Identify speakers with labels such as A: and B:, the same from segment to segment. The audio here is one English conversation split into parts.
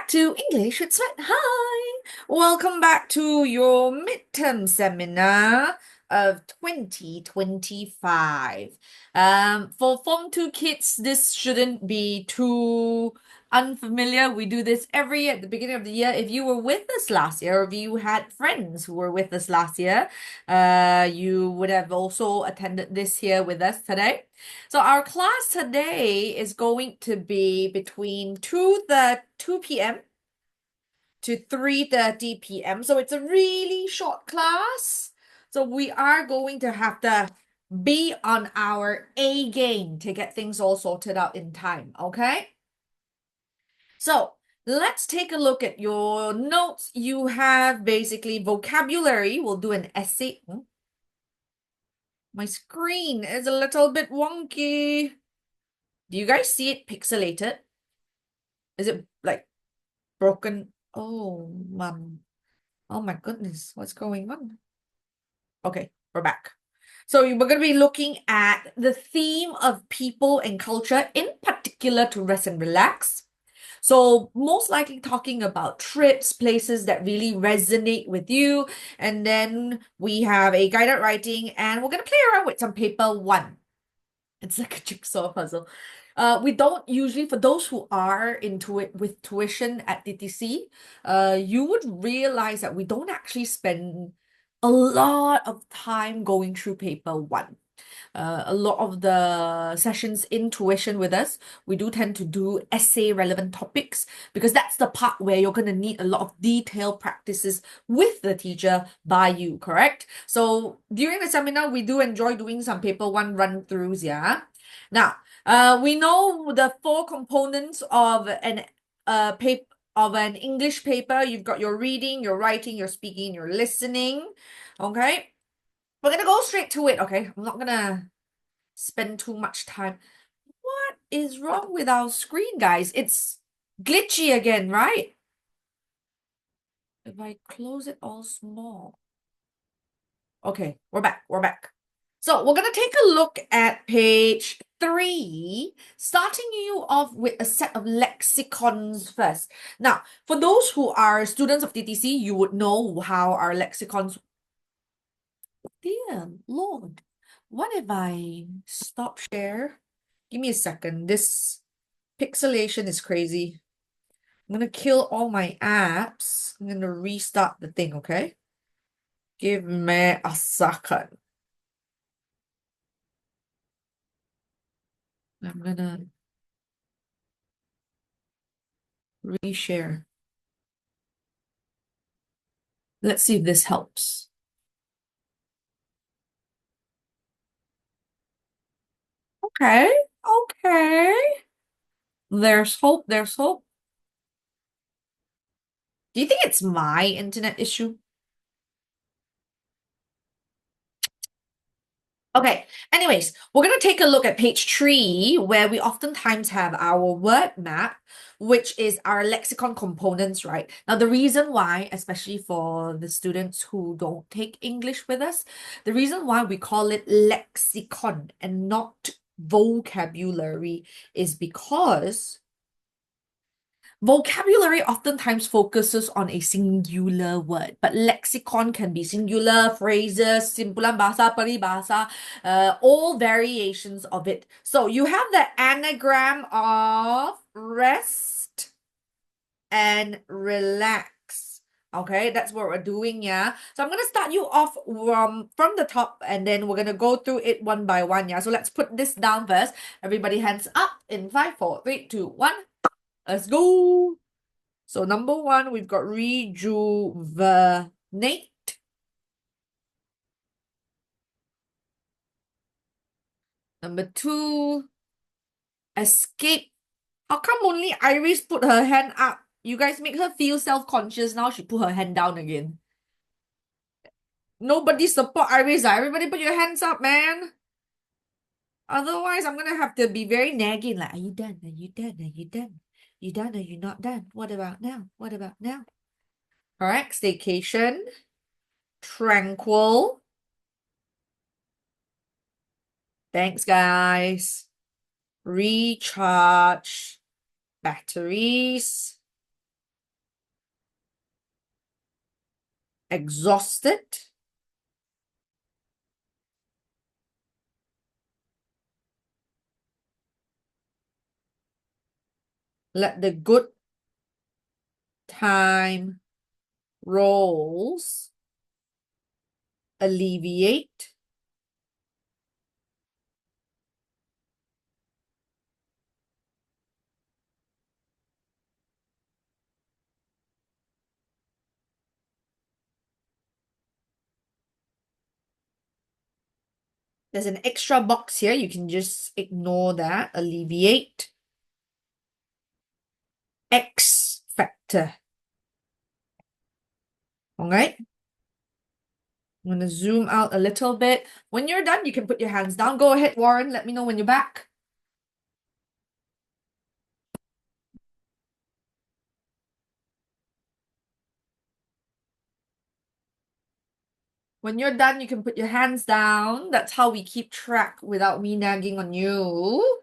A: back to English with Suet. Hi! Welcome back to your midterm seminar of 2025. For Form 2 kids, this shouldn't be too unfamiliar. We do this every year at the beginning of the year. If you were with us last year, or if you had friends who were with us last year, you would have also attended this here with us today. So our class today is going to be between 2 p.m. to 3:30 p.m. So it's a really short class. So we are going to have to be on our A game to get things all sorted out in time, okay? So let's take a look at your notes. You have basically vocabulary. We'll do an essay. My screen is a little bit wonky. Do you guys see it pixelated? Is it like broken? Oh, mom. Oh my goodness, what's going on? Okay, we're back. So we're going to be looking at the theme of people and culture, in particular to rest and relax. So most likely talking about trips, places that really resonate with you. And then we have a guided writing and we're going to play around with some paper one. It's like a jigsaw puzzle. We don't usually, for those who are into it with tuition at TTC, you would realize that we don't actually spend a lot of time going through paper one. A lot of the sessions in tuition with us, we do tend to do essay relevant topics because that's the part where you're going to need a lot of detailed practices with the teacher by you, correct? So during the seminar, we do enjoy doing some paper one run-throughs, yeah? Now, we know the four components of an English paper. You've got your reading, your writing, your speaking, your listening. Okay? We're gonna go straight to it, okay? I'm not gonna spend too much time. What is wrong with our screen, guys? It's glitchy again, right? If I close it all small. Okay, we're back. We're back. So we're gonna take a look at page 3, starting you off with a set of lexicons first. Now, for those who are students of TTC, you would know how our lexicons. Dear Lord, what if I stop share? Give me a second. This pixelation is crazy. I'm gonna kill all my apps. I'm gonna restart the thing, okay? Give me a second. I'm gonna reshare. Let's see if this helps. Okay, okay. There's hope, there's hope. Do you think it's my internet issue? Okay, anyways, we're going to take a look at page 3, where we oftentimes have our word map, which is our lexicon components, right? Now, the reason why, especially for the students who don't take English with us, the reason why we call it lexicon and not vocabulary is because vocabulary oftentimes focuses on a singular word, but lexicon can be singular, phrases, simpulan bahasa, peribahasa, all variations of it. So you have the anagram of rest and relax. Okay, that's what we're doing, yeah. So I'm gonna start you off from the top and then we're gonna go through it one by one, yeah. So let's put this down first. Everybody hands up in 5, 4, 3, 2, 1. Let's go. So number 1, we've got rejuvenate. Number 2, escape. How come only Iris put her hand up? You guys make her feel self-conscious. Now she put her hand down again. Nobody support Iris. Everybody put your hands up, man. Otherwise, I'm gonna have to be very nagging. Like, are you done? Are you done? Are you done? You done? Are you not done? What about now? What about now? All right, staycation. Tranquil. Thanks, guys. Recharge batteries. exhausted, let the good time rolls alleviate. There's an extra box here. You can just ignore that. Alleviate. X factor. All right. I'm going to zoom out a little bit. When you're done, you can put your hands down. Go ahead, Warren. Let me know when you're back. When you're done, you can put your hands down. That's how we keep track without me nagging on you.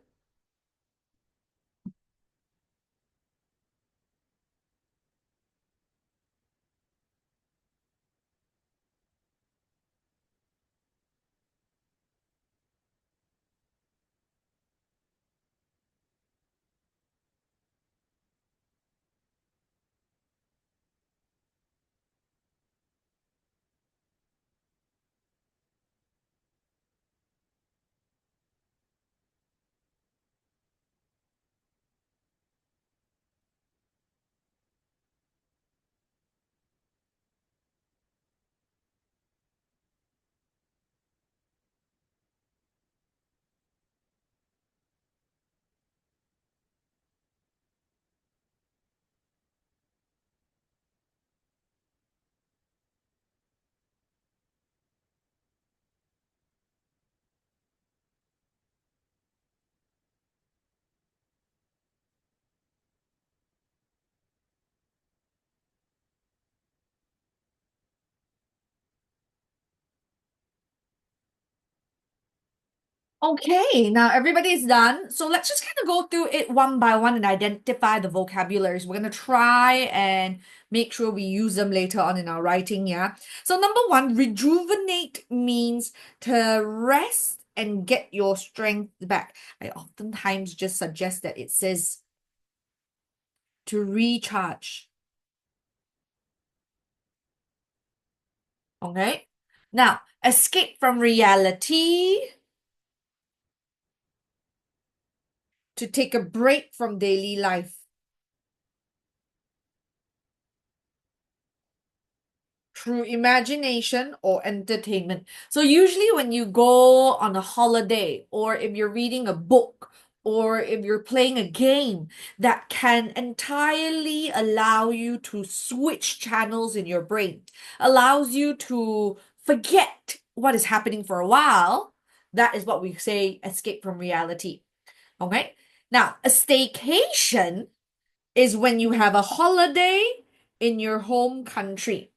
A: Okay, now everybody's done. So let's just kind of go through it one by one and identify the vocabularies. We're going to try and make sure we use them later on in our writing, yeah? So number one, rejuvenate means to rest and get your strength back. I oftentimes just suggest that it says to recharge. Okay? Now, escape from reality, to take a break from daily life. Through imagination or entertainment. So usually when you go on a holiday or if you're reading a book or if you're playing a game that can entirely allow you to switch channels in your brain, allows you to forget what is happening for a while, that is what we say escape from reality. Okay? Now, a staycation is when you have a holiday in your home country.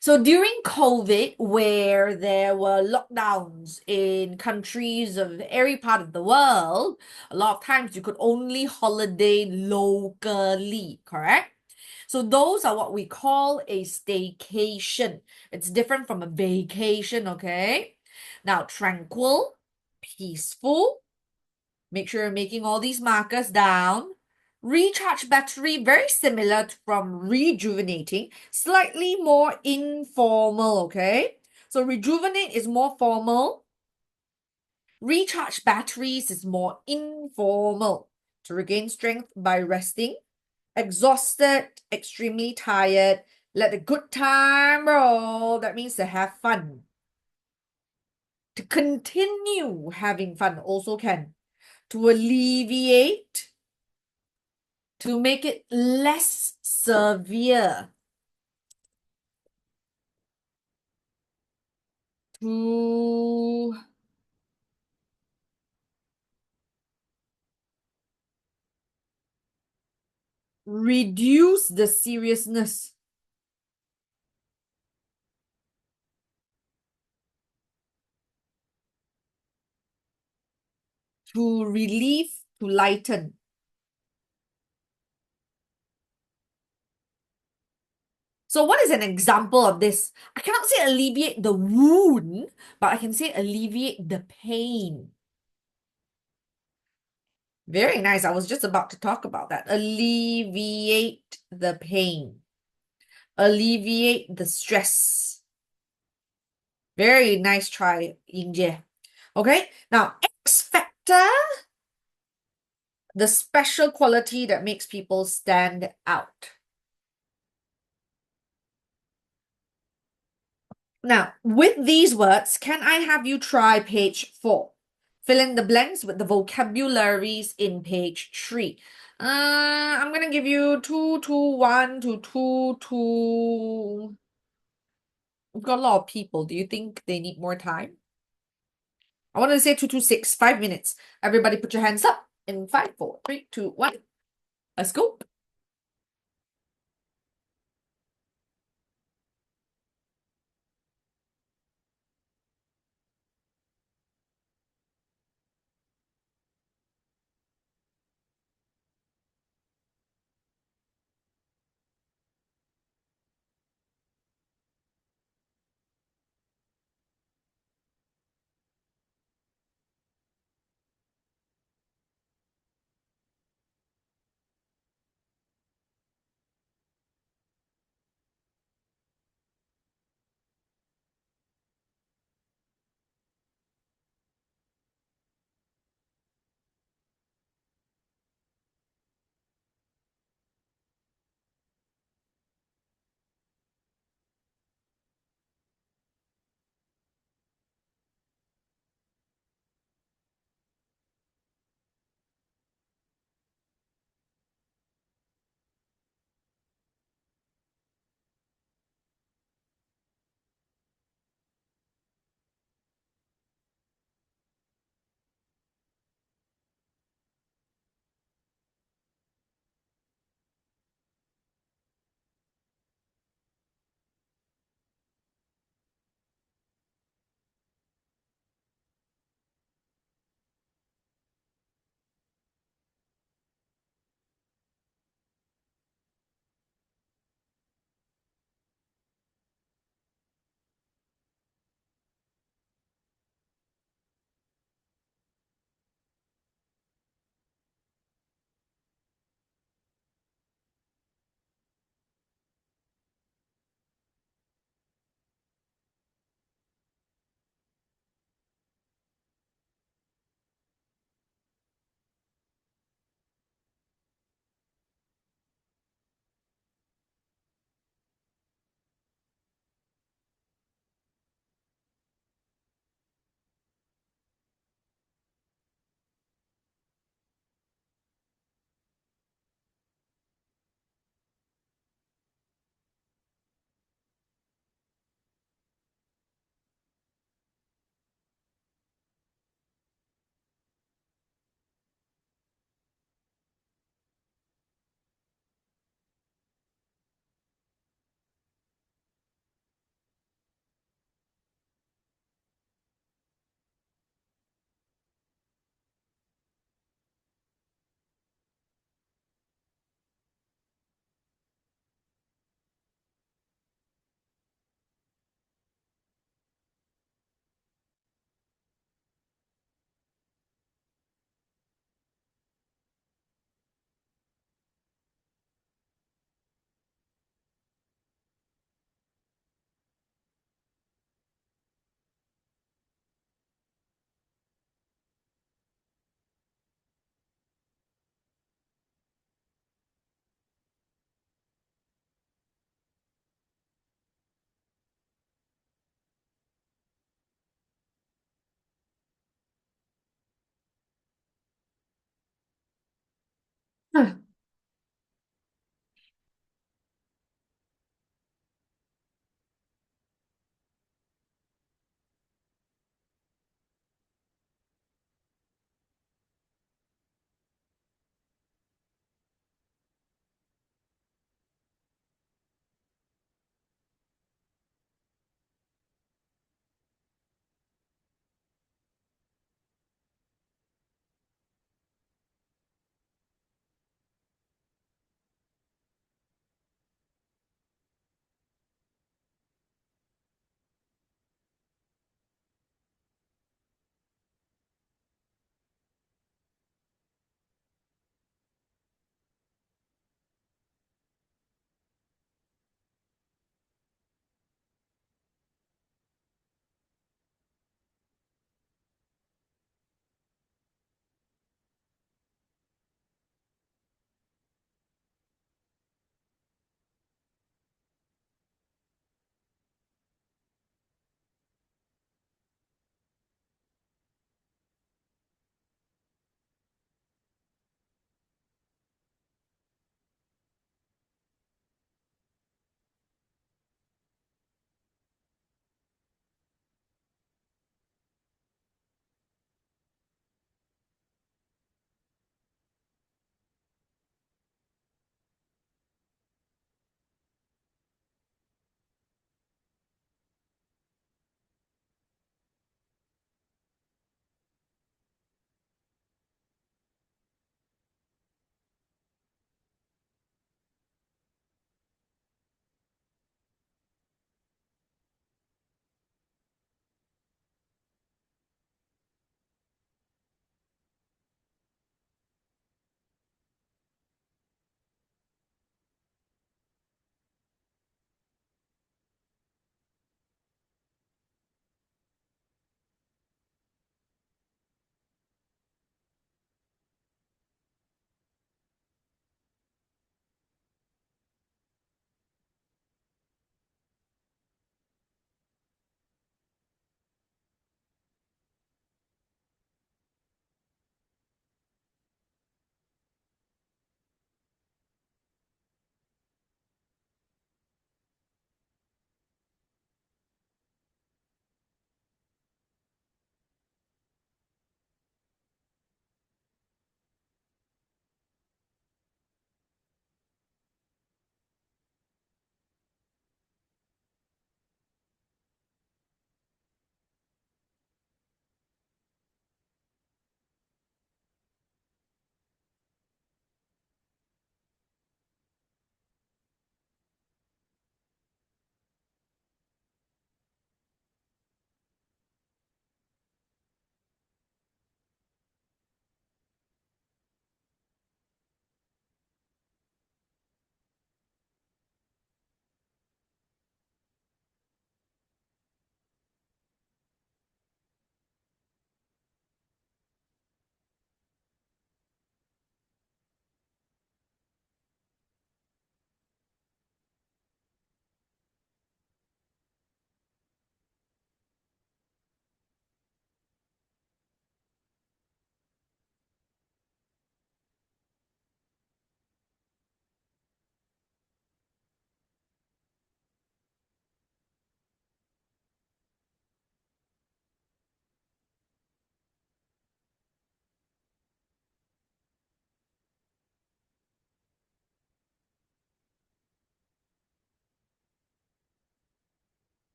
A: So during COVID, where there were lockdowns in countries of every part of the world, a lot of times you could only holiday locally, correct? So those are what we call a staycation. It's different from a vacation, okay? Now, tranquil, peaceful. Make sure you're making all these markers down. Recharge battery, very similar from rejuvenating, slightly more informal, okay? So rejuvenate is more formal. Recharge batteries is more informal. To regain strength by resting. Exhausted, extremely tired. Let the good time roll. That means to have fun. To continue having fun also can. To alleviate, to make it less severe, to reduce the seriousness, to relieve, to lighten. So what is an example of this? I cannot say alleviate the wound, but I can say alleviate the pain. Very nice. I was just about to talk about that. Alleviate the pain. Alleviate the stress. Very nice try, Yingjie. Okay, now X factor, the special quality that makes people stand out. Now, with these words, can I have you try page 4? Fill in the blanks with the vocabularies in page 3. I'm gonna give you 221 to 22. We've got a lot of people. Do you think they need more time? I want to say 226, 5 minutes. Everybody put your hands up in 5, 4, 3, 2, 1. Let's go.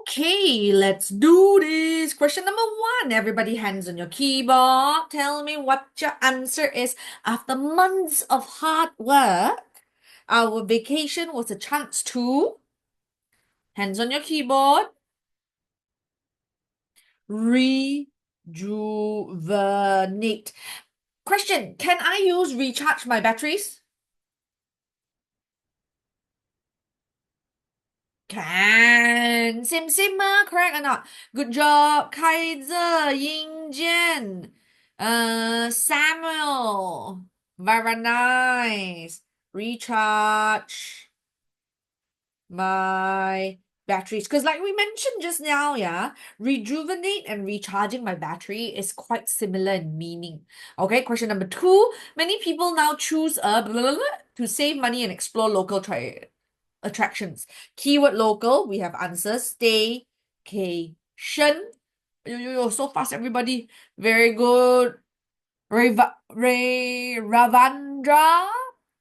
A: Okay, let's do this. Question number one. Everybody, hands on your keyboard. Tell me what your answer is. After months of hard work, our vacation was a chance to, hands on your keyboard, rejuvenate. Question, can I use recharge my batteries? Can. Same, same, correct or not? Good job, Kaiser, Ying Jian, Samuel. Very nice. Recharge my batteries. Because like we mentioned just now, yeah, rejuvenate and recharging my battery is quite similar in meaning. Okay, question number two. Many people now choose blah, blah, blah, to save money and explore local attractions. Keyword local, we have answers. Staycation. Yo, so fast, everybody. Very good. Ravandra,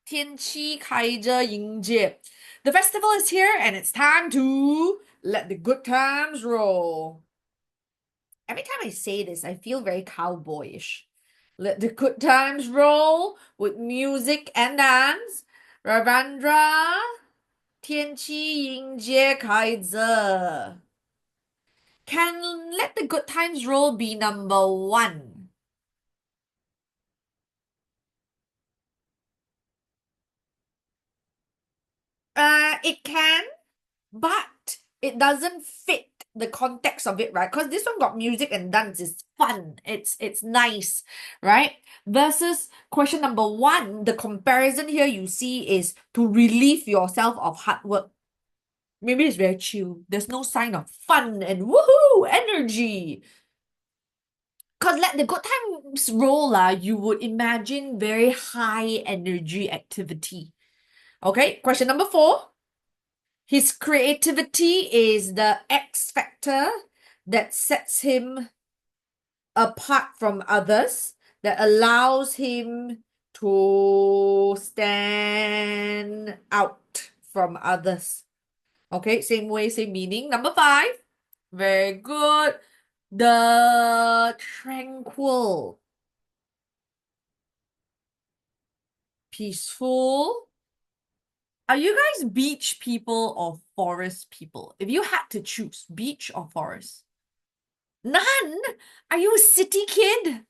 A: 天气开着迎接. The festival is here and it's time to let the good times roll. Every time I say this, I feel very cowboyish. Let the good times roll with music and dance. Ravandra, 天气迎接开着. Can let the good times roll be number one? It can, but it doesn't fit the context of it, right? Because this one got music and dance is fun. It's nice, right? Versus question number one, the comparison here you see is to relieve yourself of hard work. Maybe it's very chill. There's no sign of fun and woohoo energy. Because let the good times roll, you would imagine very high energy activity. Okay, question number four. His creativity is the X factor that sets him apart from others, that allows him to stand out from others. Okay, same way, same meaning. Number five. Very good. The tranquil, peaceful. Are you guys beach people or forest people? If you had to choose beach or forest? None? Are you a city kid?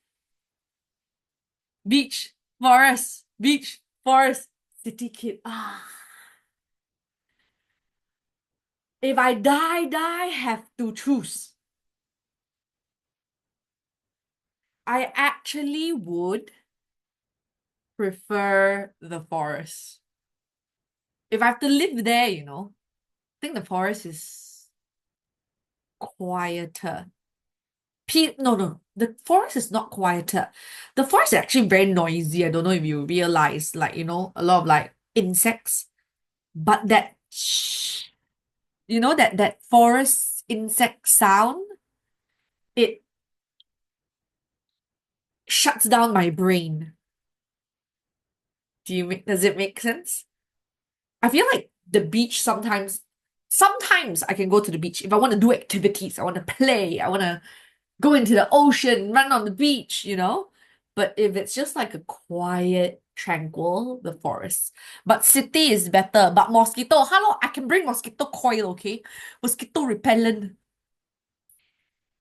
A: Beach, forest, city kid. If I die, have to choose. I actually would prefer the forest. If I have to live there, I think the forest is quieter. No. The forest is not quieter. The forest is actually very noisy. I don't know if you realize, like, a lot of like insects. But that that forest insect sound, it shuts down my brain. Does it make sense? I feel like the beach sometimes I can go to the beach if I want to do activities, I want to play, I want to go into the ocean, run on the beach. But if it's just like a quiet, tranquil, the forest. But city is better. But mosquito, hello, I can bring mosquito coil, okay? Mosquito repellent.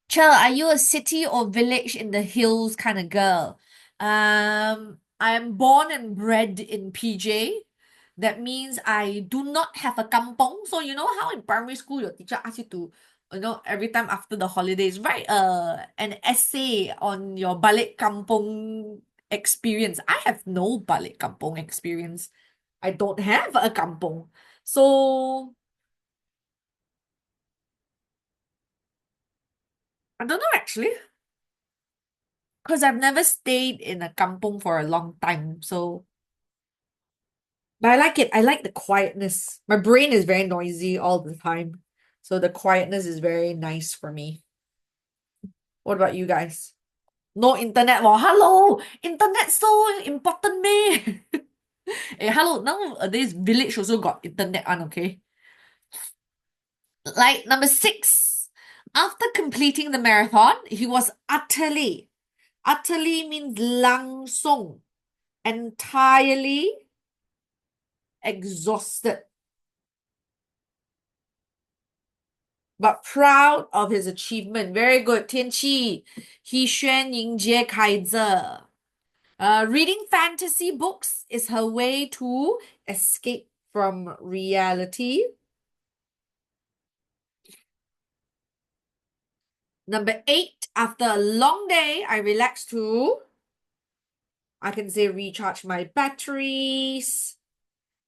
A: Chell, are you a city or village in the hills kind of girl? I'm born and bred in PJ. That means I do not have a kampong. So you know how in primary school your teacher asks you to, every time after the holidays, write an essay on your balik kampong experience. I have no balik kampong experience. I don't have a kampong. So I don't know actually. Because I've never stayed in a kampong for a long time. But I like it. I like the quietness. My brain is very noisy all the time. So the quietness is very nice for me. What about you guys? No internet. Well, hello. Internet so important, me. Hey, hello. Nowadays, village also got internet on, okay? Like number six, after completing the marathon, he was utterly means langsung, entirely exhausted, but proud of his achievement. Very good. 天气, he 宣迎接开着. Reading fantasy books is her way to escape from reality. Number eight, after a long day, I relax to, I can say recharge my batteries.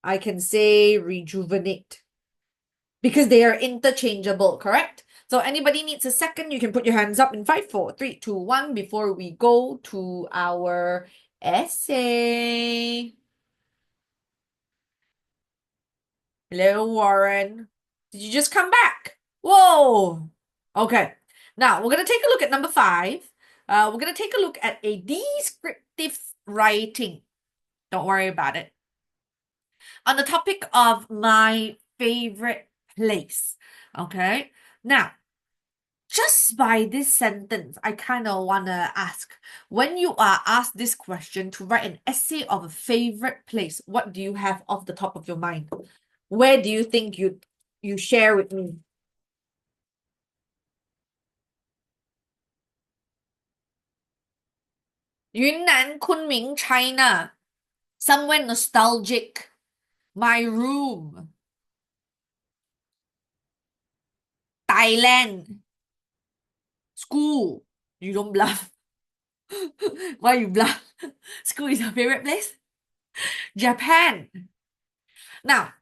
A: I can say rejuvenate because they are interchangeable, correct? So anybody needs a second, you can put your hands up in 5, 4, 3, 2, 1 before we go to our essay. Hello, Warren. Did you just come back? Whoa. Okay. Now we're going to take a look at number five. We're going to take a look at a descriptive writing. Don't worry about it. On the topic of my favorite place. Okay. Now, just by this sentence, I kind of want to ask, when you are asked this question to write an essay of a favorite place, what do you have off the top of your mind? Where do you think you share with me? Yunnan, Kunming, China. Somewhere nostalgic. My room. Thailand. School. You don't bluff. Why you bluff? School is your favorite place? Japan. Now,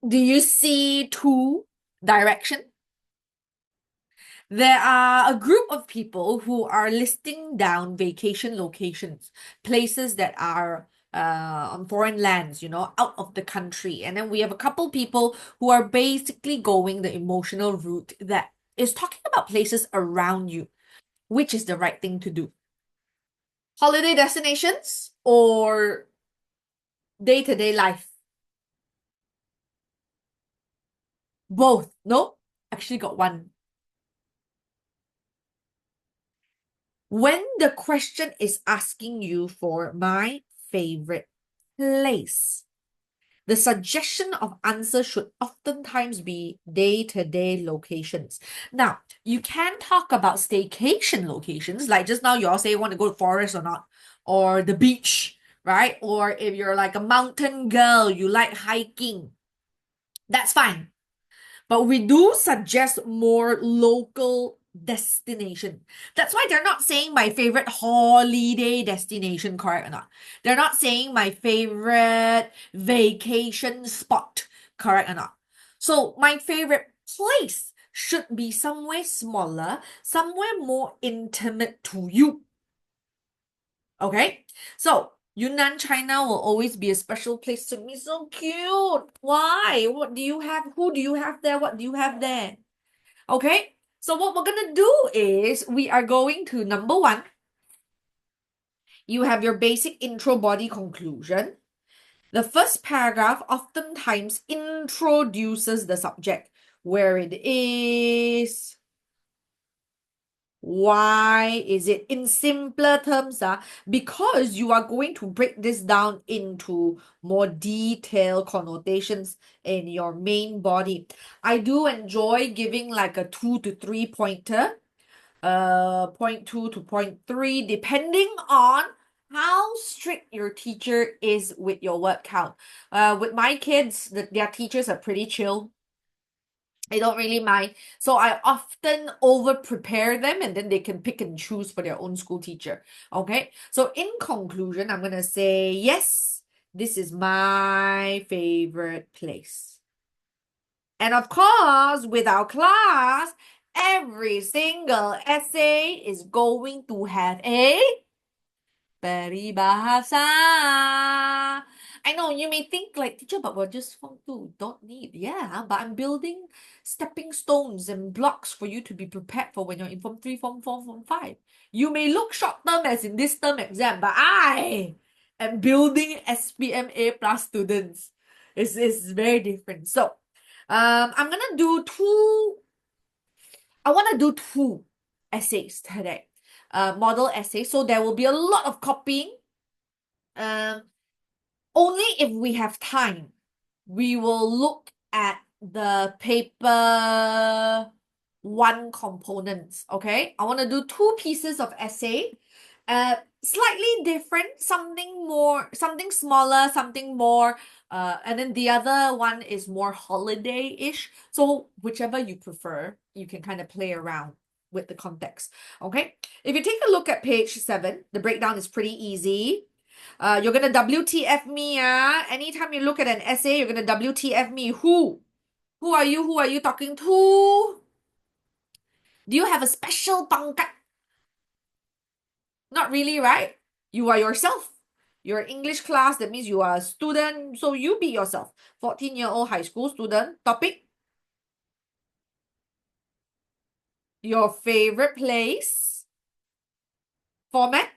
A: do you see two directions? There are a group of people who are listing down vacation locations, places that are on foreign lands, out of the country. And then we have a couple people who are basically going the emotional route that is talking about places around you, which is the right thing to do. Holiday destinations or day-to-day life? Both. No, actually got one. When the question is asking you for my favorite place, the suggestion of answer should oftentimes be day-to-day locations. Now, you can talk about staycation locations, like just now you all say you want to go to forest or not, or the beach, right? Or if you're like a mountain girl, you like hiking, that's fine. But we do suggest more local destination. That's why they're not saying my favorite holiday destination, correct or not? They're not saying my favorite vacation spot, correct or not? So my favorite place should be somewhere smaller, somewhere more intimate to you. Okay? So Yunnan, China will always be a special place to me. So cute. Why? What do you have? Who do you have there? What do you have there? Okay. So what we're gonna do is we are going to number one. You have your basic intro body conclusion. The first paragraph oftentimes introduces the subject, where it is, why is it, in simpler terms, because you are going to break this down into more detailed connotations in your main body. I do enjoy giving like a 2 to 3 pointer, point 2 to point 3, depending on how strict your teacher is with your word count. With my kids, their teachers are pretty chill. I don't really mind. So I often over prepare them and then they can pick and choose for their own school teacher. Okay. So in conclusion, I'm going to say, yes, this is my favorite place. And of course, with our class, every single essay is going to have a peribahasa. I know you may think like, teacher, but we're just Form 2, don't need. Yeah, but I'm building stepping stones and blocks for you to be prepared for when you're in Form 3, Form 4, Form 5. You may look short term as in this term exam, but I am building SPM A plus students. It's very different. So, I'm gonna do two. I want to do two essays today, model essays. So there will be a lot of copying. Um, Only if we have time, we will look at the paper one components. Okay, I want to do two pieces of essay, slightly different, something more, something smaller, something more, and then the other one is more holiday-ish. So whichever you prefer, you can kind of play around with the context. Okay, if you take a look at page 7, the breakdown is pretty easy. You're gonna WTF me, anytime you look at an essay, you're gonna WTF me. Who are you? Who are you talking to? Do you have a special tongkat? Not really, right? You are yourself. You're English class, that means you are a student, so you be yourself. 14-year-old high school student. Topic: your favorite place. Format: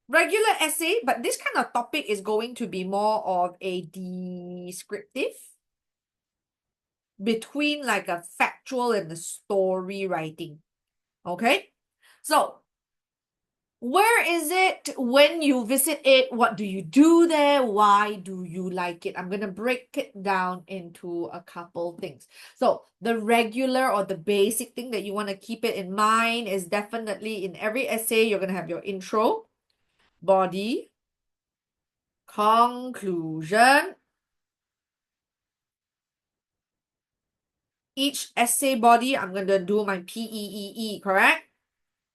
A: regular essay, but this kind of topic is going to be more of a descriptive between like a factual and the story writing. Okay? So, where is it? When you visit it, what do you do there? Why do you like it? I'm going to break it down into a couple things. So, the regular or the basic thing that you want to keep it in mind is definitely in every essay, you're going to have your intro, body, conclusion. Each essay body, I'm going to do my PEEE, correct?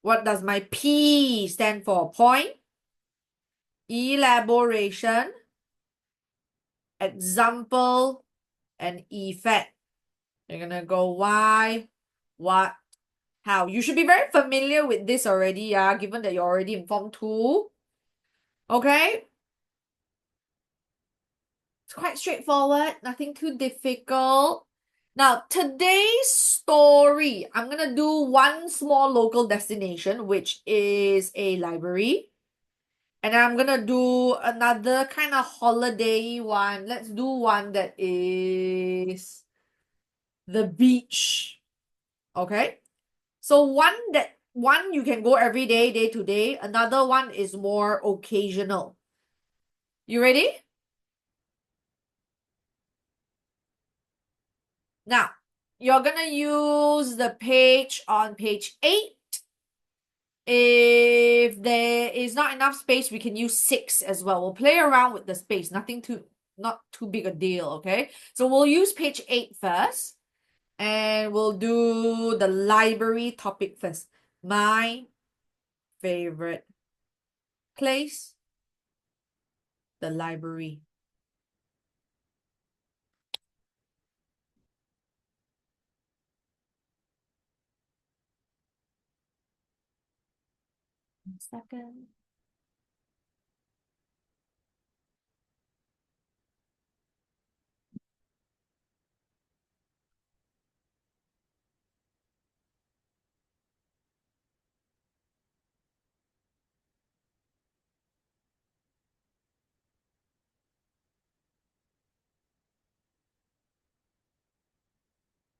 A: What does my P stand for? Point, elaboration, example, and effect. You're gonna go why, what, how. You should be very familiar with this already, yeah, given that you're already in Form 2. Okay? It's quite straightforward, nothing too difficult. Now, today's story, I'm gonna do one small local destination, which is a library. And I'm gonna do another kind of holiday one. Let's do one that is the beach. Okay? So one you can go every day, day to day. Another one is more occasional. You ready? Now, you're gonna use the page on page 8. If there is not enough space, we can use 6 as well. We'll play around with the space. Not too big a deal, okay? So we'll use page 8 first. And we'll do the library topic first. My favorite place, the library. One second.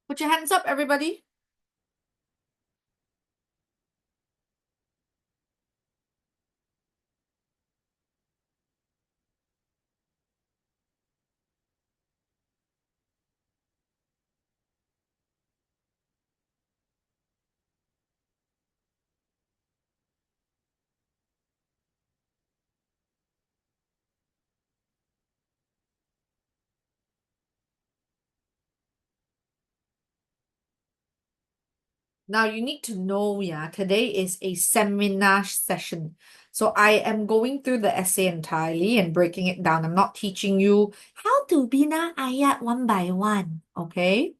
A: Put your hands up, everybody. Now you need to know, yeah, today is a seminar session. So I am going through the essay entirely and breaking it down. I'm not teaching you how to bina ayat one by one, okay?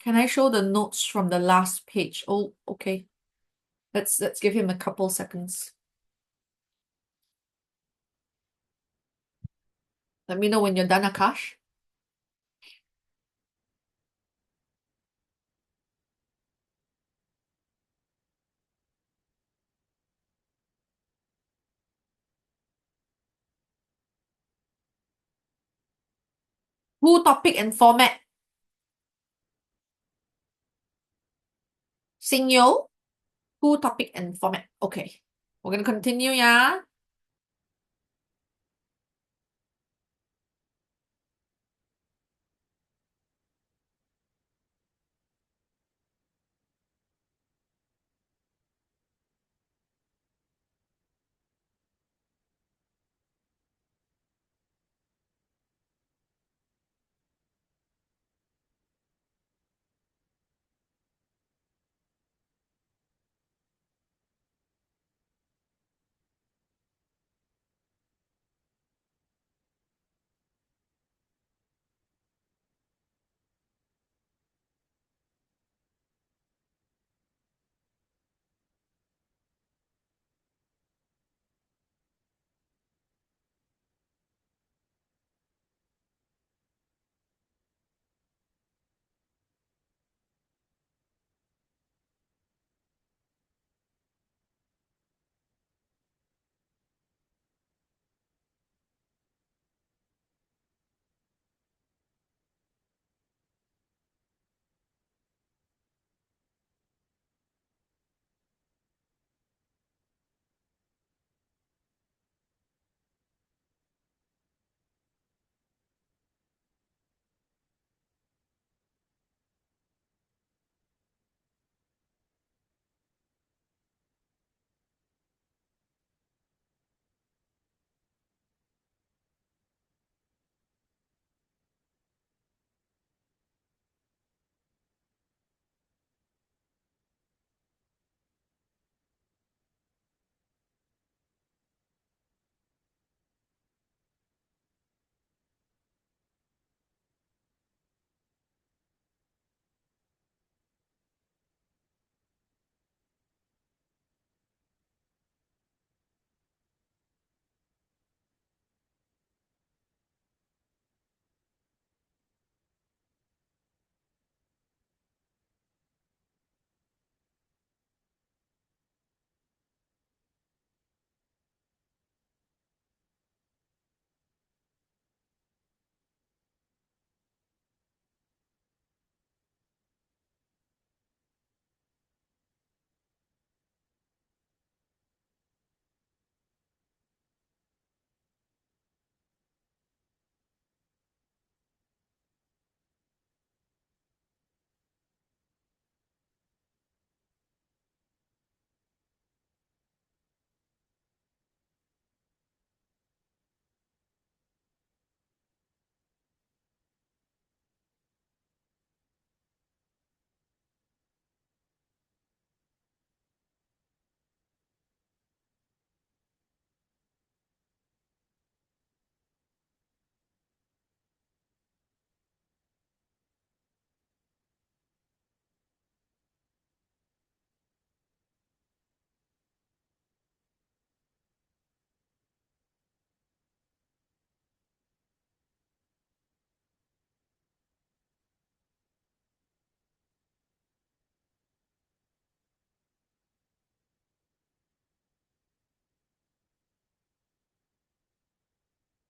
A: Can I show the notes from the last page? Oh, okay. Let's give him a couple seconds. Let me know when you're done, Akash. Who, topic, and format. Xing who, topic, and format. Okay. We're gonna continue, yeah?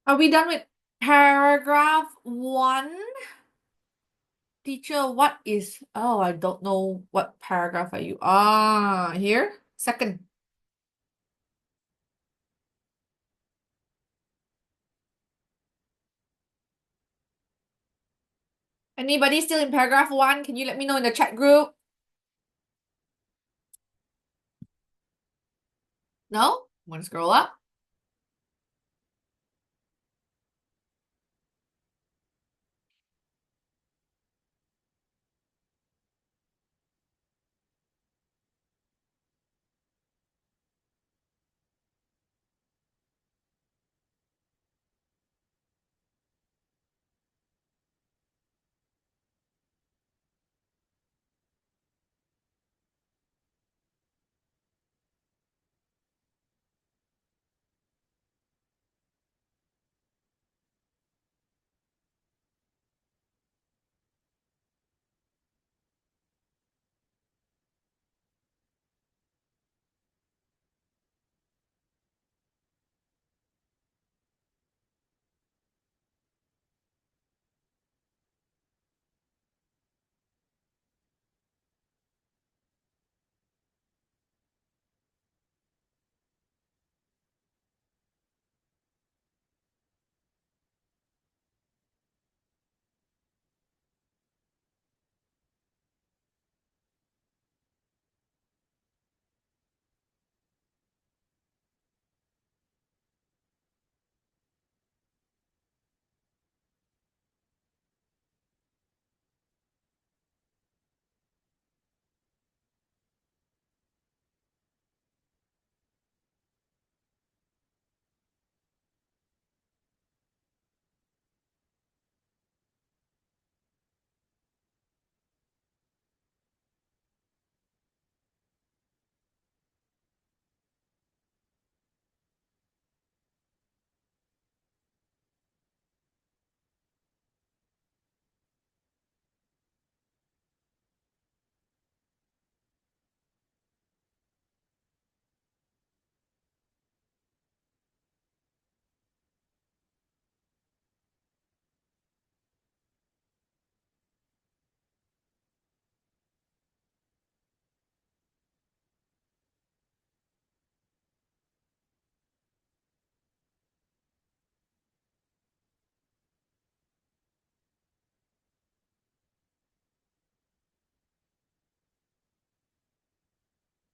A: Are we done with paragraph one? Teacher, what is... Oh, I don't know what paragraph are you... Ah, here? Second. Anybody still in paragraph one? Can you let me know in the chat group? No? I'm gonna scroll up.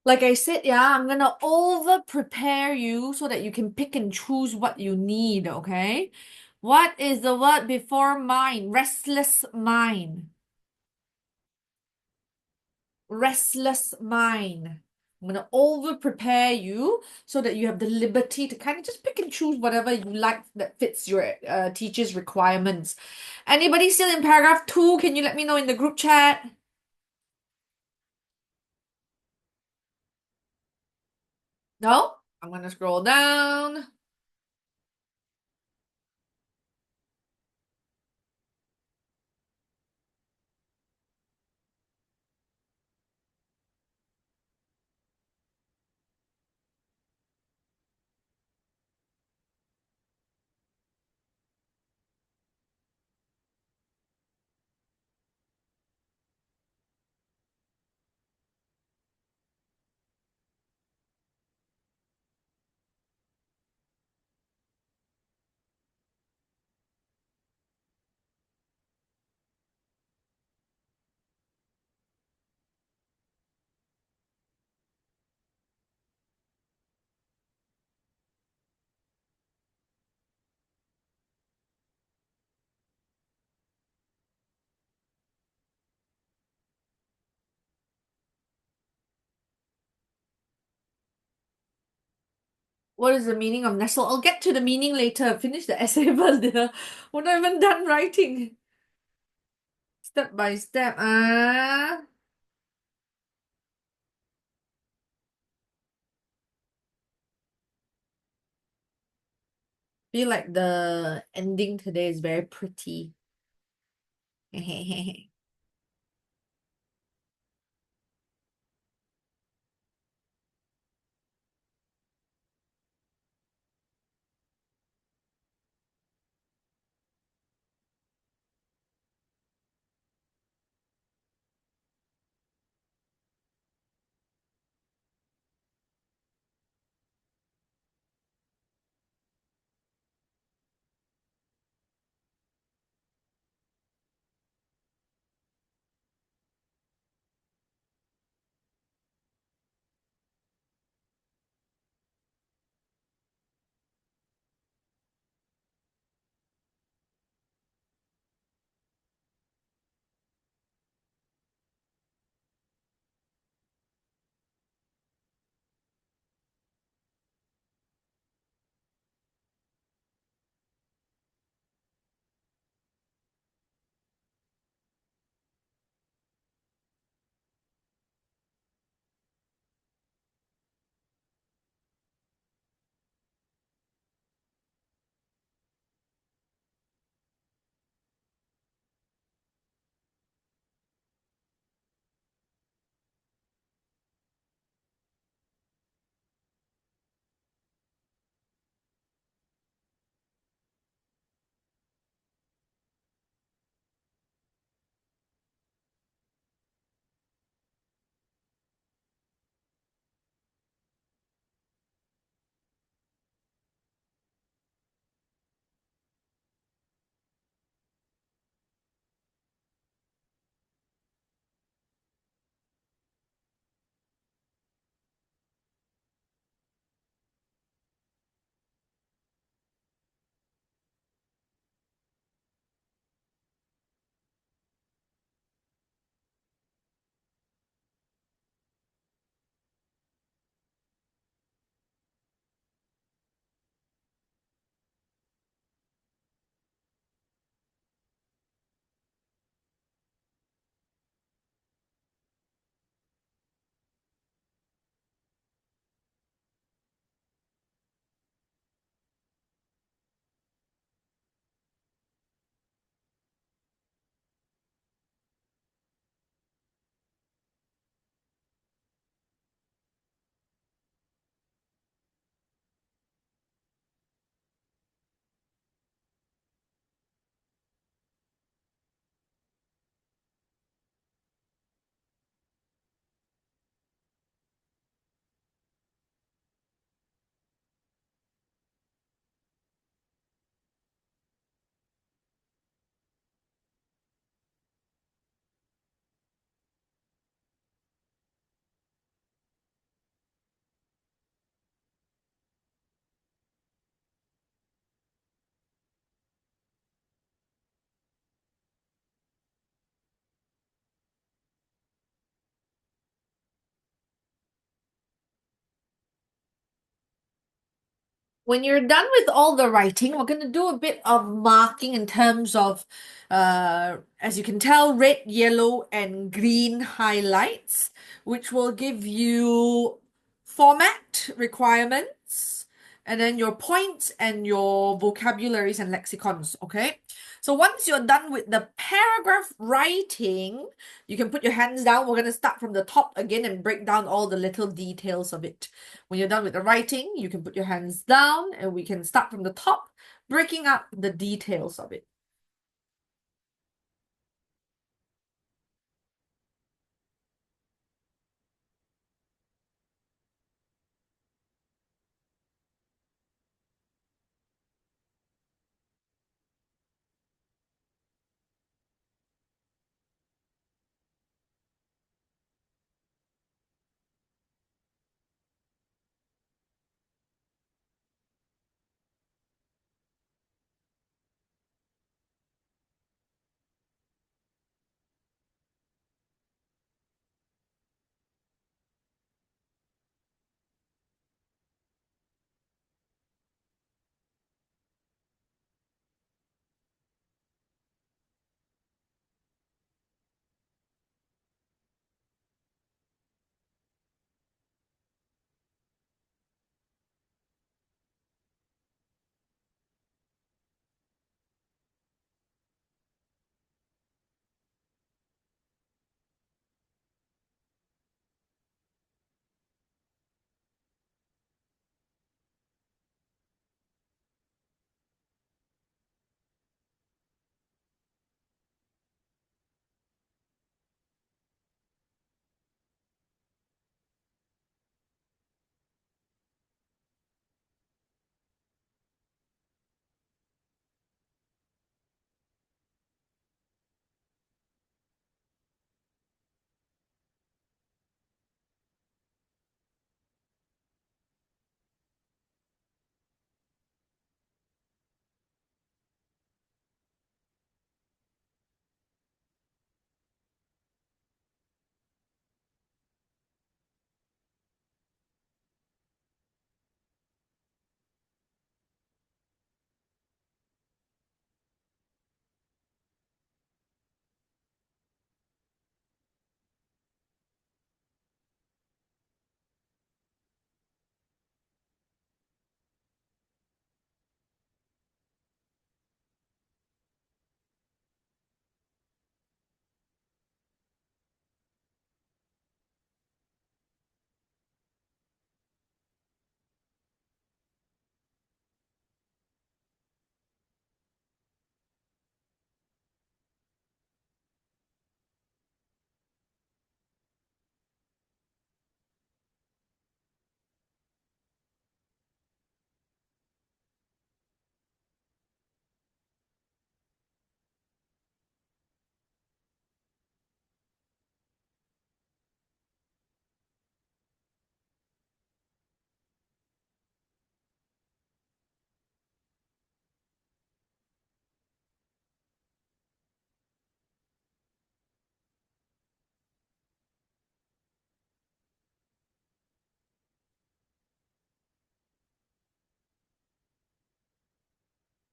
A: Like I said, yeah, I'm gonna over prepare you so that you can pick and choose what you need, okay? What is the word before mind? Restless mind. Restless mind. I'm gonna over prepare you so that you have the liberty to kind of just pick and choose whatever you like that fits your teacher's requirements. Anybody still in paragraph two? Can you let me know in the group chat? No? I'm gonna scroll down. What is the meaning of nestle? I'll get to the meaning later. Finish the essay first, dear. We're not even done writing. Step by step. Feel like the ending today is very pretty. When you're done with all the writing, we're going to do a bit of marking in terms of, as you can tell, red, yellow, and green highlights, which will give you format requirements and then your points and your vocabularies and lexicons. Okay. So once you're done with the paragraph writing, you can put your hands down. We're going to start from the top again and break down all the little details of it. When you're done with the writing, you can put your hands down and we can start from the top, breaking up the details of it.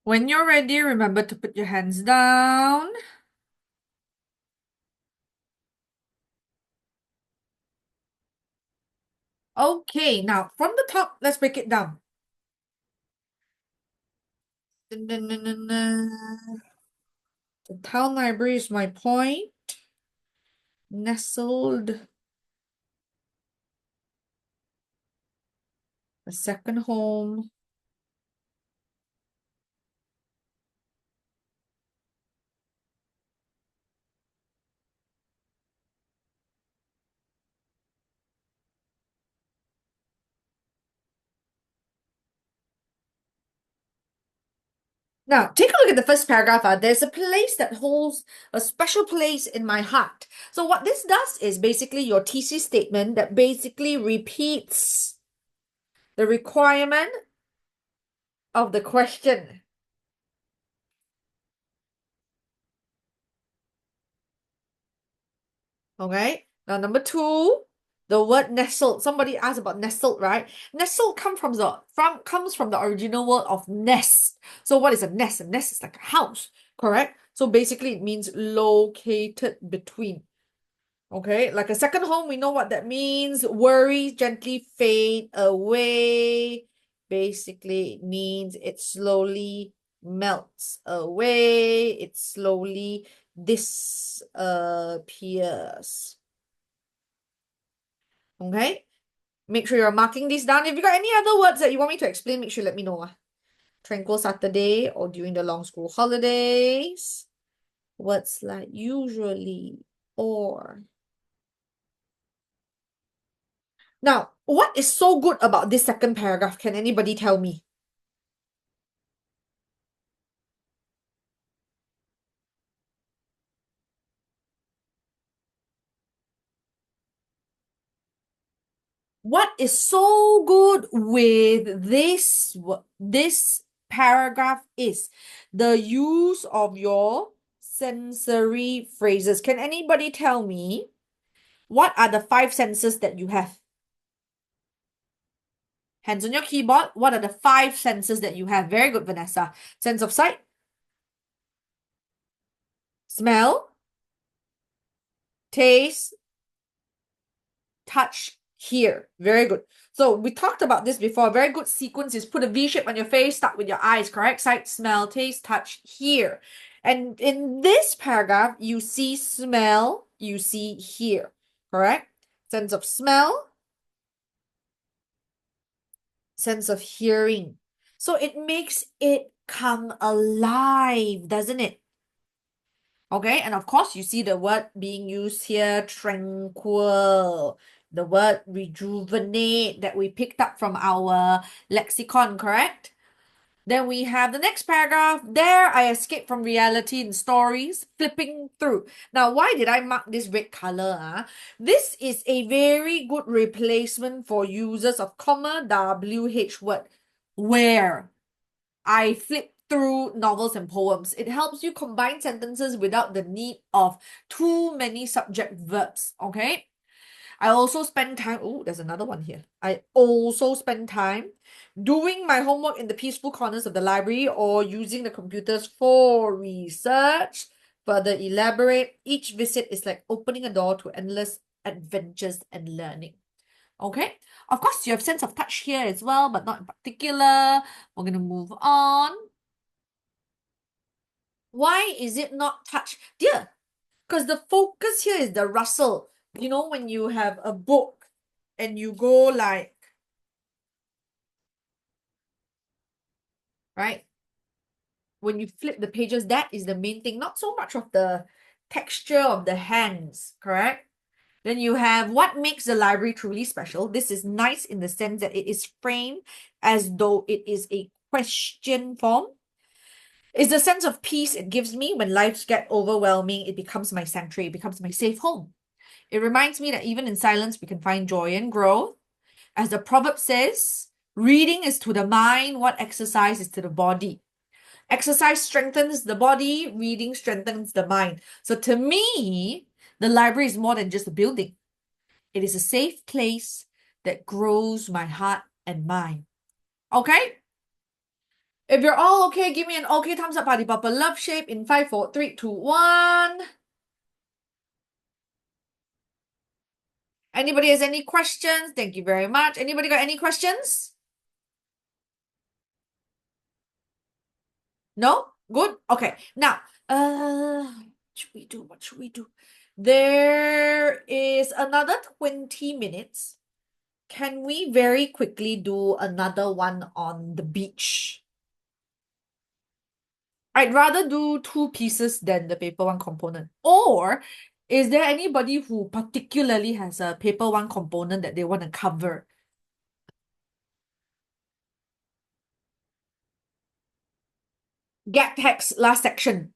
A: When you're ready, remember to put your hands down. Okay, now from the top, let's break it down. Dun, dun, dun, dun, dun. The town library is my point. Nestled a second home. Now, take a look at the first paragraph. There's a place that holds a special place in my heart. So what this does is basically your thesis statement that basically repeats the requirement of the question. Okay. Now, number two. The word nestled. Somebody asked about nestled, right? Nestled comes from the original word of nest. So what is a nest? A nest is like a house, correct? So basically it means located between. Okay, like a second home, we know what that means. Worry gently fade away. Basically, it means it slowly melts away. It slowly disappears. Okay, make sure you're marking these down. If you got any other words that you want me to explain, make sure you let me know. Tranquil Saturday or during the long school holidays. Words like usually or. Now, what is so good about this second paragraph? Can anybody tell me? What is so good with this paragraph is the use of your sensory phrases. Can anybody tell me what are the 5 senses that you have? Hands on your keyboard. What are the 5 senses that you have? Very good, Vanessa. Sense of sight, smell, taste, touch, hear. Very good. So we talked about this before. A very good sequence is put a V shape on your face, start with your eyes, correct? Sight, smell, taste, touch, hear. And in this paragraph, you see smell, you see hear, correct? Sense of smell, sense of hearing. So it makes it come alive, doesn't it? Okay, and of course, you see the word being used here, tranquil, the word rejuvenate that we picked up from our lexicon, correct? Then we have the next paragraph. There, I escape from reality in stories, flipping through. Now, why did I mark this red color? This is a very good replacement for users of comma WH word, where. I flip through novels and poems. It helps you combine sentences without the need of too many subject verbs, okay? I also spend time, oh, there's another one here. I also spend time doing my homework in the peaceful corners of the library or using the computers for research. Further elaborate, each visit is like opening a door to endless adventures and learning. Okay, of course, you have sense of touch here as well, but not in particular. We're going to move on. Why is it not touch? Dear, because the focus here is the rustle. You know, when you have a book and you go like, right? When you flip the pages, that is the main thing, not so much of the texture of the hands, correct? Then you have what makes the library truly special. This is nice in the sense that it is framed as though it is a question form. It's the sense of peace it gives me when lives get overwhelming. It becomes my sanctuary, it becomes my safe home. It reminds me that even in silence, we can find joy and growth. As the proverb says, reading is to the mind what exercise is to the body. Exercise strengthens the body, reading strengthens the mind. So to me, the library is more than just a building. It is a safe place that grows my heart and mind. Okay? If you're all okay, give me an okay thumbs up, party popper love shape in 5, 4, 3, 2, 1. Anybody has any questions? Thank you very much. Anybody got any questions? No? Good? Okay. Now, what should we do? What should we do? There is another 20 minutes. Can we very quickly do another one on the beach? I'd rather do 2 pieces than the paper one component. Or is there anybody who particularly has a paper one component that they want to cover? Gap text, last section.